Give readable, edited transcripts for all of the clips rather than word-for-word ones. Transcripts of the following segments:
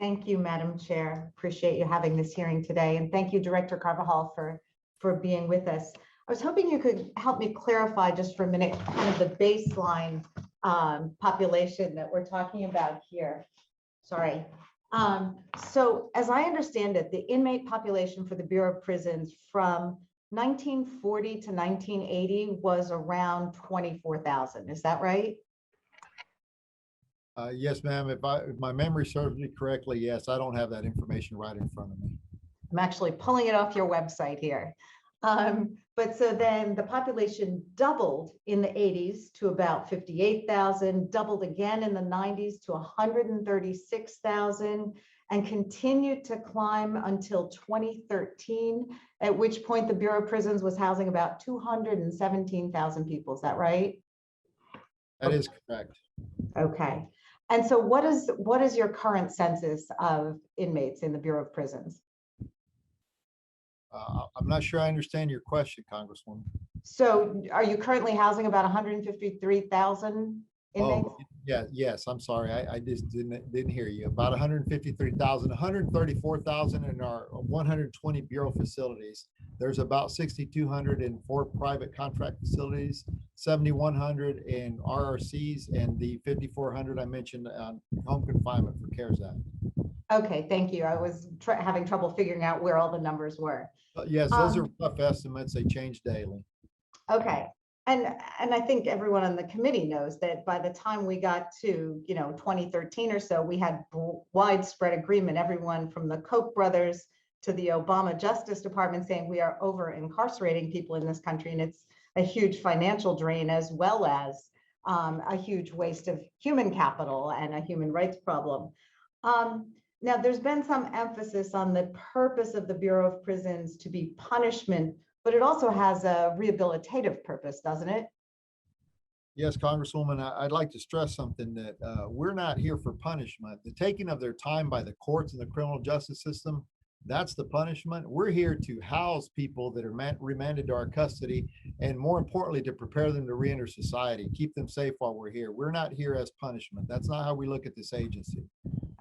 Thank you, Madam Chair. Appreciate you having this hearing today. And thank you, Director Carvajal, for being with us. I was hoping you could help me clarify just for a minute kind of the baseline population that we're talking about here. Sorry. So as I understand it, the inmate population for the Bureau of Prisons from 1940 to 1980 was around 24,000. Is that right? Yes, ma'am. If my memory serves me correctly, yes. I don't have that information right in front of me. I'm actually pulling it off your website here. But so then the population doubled in the 80s to about 58,000, doubled again in the 90s to 136,000, and continued to climb until 2013, at which point the Bureau of Prisons was housing about 217,000 people. Is that right? That is correct. Okay. And so what is your current census of inmates in the Bureau of Prisons? I'm not sure I understand your question, Congresswoman. So are you currently housing about 153,000 inmates? Oh, yeah, yes, I'm sorry. I just didn't hear you. About 153,000, 134,000 in our 120 Bureau facilities. There's about 6,204 private contract facilities, 7,100 in RRCs, and the 5,400 I mentioned on home confinement for CARES Act. Okay, thank you. I was having trouble figuring out where all the numbers were. Yes, those are rough estimates. They change daily. Okay. And I think everyone on the committee knows that by the time we got to, 2013 or so, we had widespread agreement, everyone from the Koch brothers to the Obama Justice Department saying we are over-incarcerating people in this country. And it's a huge financial drain as well as a huge waste of human capital and a human rights problem. Now, there's been some emphasis on the purpose of the Bureau of Prisons to be punishment, but it also has a rehabilitative purpose, doesn't it? Yes, Congresswoman, I'd like to stress something that we're not here for punishment. The taking of their time by the courts and the criminal justice system, that's the punishment. We're here to house people that are remanded to our custody, and more importantly, to prepare them to reenter society, keep them safe while we're here. We're not here as punishment. That's not how we look at this agency.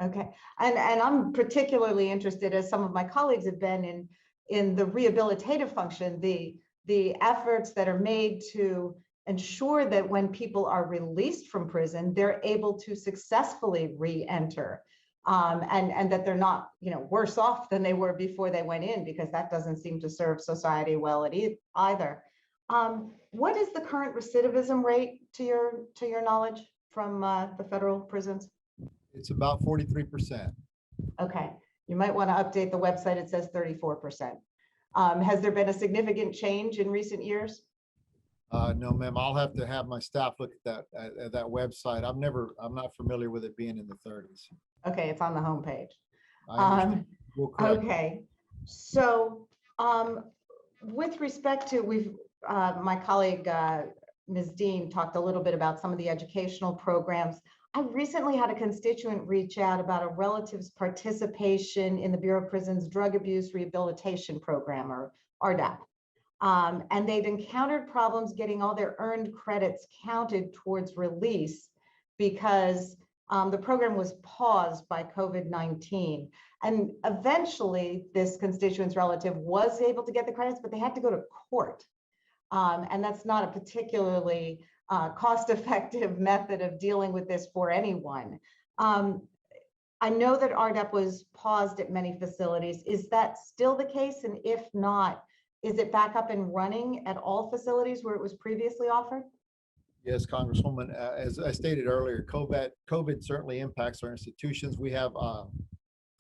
Okay, and I'm particularly interested, as some of my colleagues have been, in the rehabilitative function, the efforts that are made to ensure that when people are released from prison, they're able to successfully re-enter, and that they're not, worse off than they were before they went in, because that doesn't seem to serve society well either. What is the current recidivism rate, to your knowledge, from the federal prisons? It's about 43%. Okay, you might want to update the website. It says 34%. Has there been a significant change in recent years? No, ma'am. I'll have to have my staff look at that website. I'm not familiar with it being in the 30s. Okay, it's on the homepage. Okay, so with respect to my colleague Ms. Dean talked a little bit about some of the educational programs. I recently had a constituent reach out about a relative's participation in the Bureau of Prisons Drug Abuse Rehabilitation Program, or RDAP. And they'd encountered problems getting all their earned credits counted towards release because the program was paused by COVID-19. And eventually, this constituent's relative was able to get the credits, but they had to go to court. And that's not a particularly cost-effective method of dealing with this for anyone. I know that RDAP was paused at many facilities. Is that still the case? And if not, is it back up and running at all facilities where it was previously offered? Yes, Congresswoman. As I stated earlier, COVID certainly impacts our institutions. We have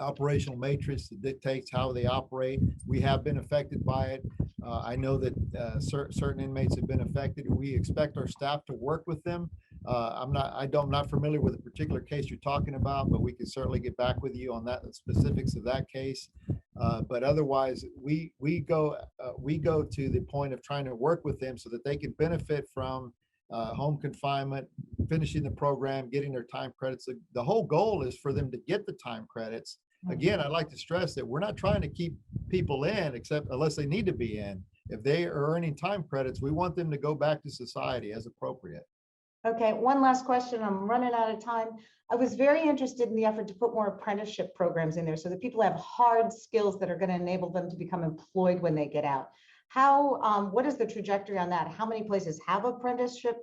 operational matrix that dictates how they operate. We have been affected by it. I know that certain inmates have been affected. We expect our staff to work with them. I'm not familiar with the particular case you're talking about, but we can certainly get back with you on that, the specifics of that case. But otherwise, we go to the point of trying to work with them so that they can benefit from home confinement, finishing the program, getting their time credits. The whole goal is for them to get the time credits. Again, I'd like to stress that we're not trying to keep people in except unless they need to be in. If they are earning time credits, we want them to go back to society as appropriate. Okay, one last question. I'm running out of time. I was very interested in the effort to put more apprenticeship programs in there so that people have hard skills that are going to enable them to become employed when they get out. How, what is the trajectory on that? How many places have apprenticeship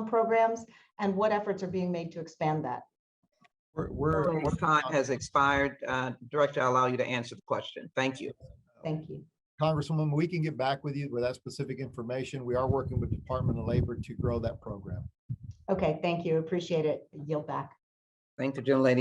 programs, and what efforts are being made to expand that? We're Your time has expired. Director, I'll allow you to answer the question. Thank you. Thank you. Congresswoman, we can get back with you with that specific information. We are working with Department of Labor to grow that program. Okay, thank you. Appreciate it. Yield back. Thank the gentlelady.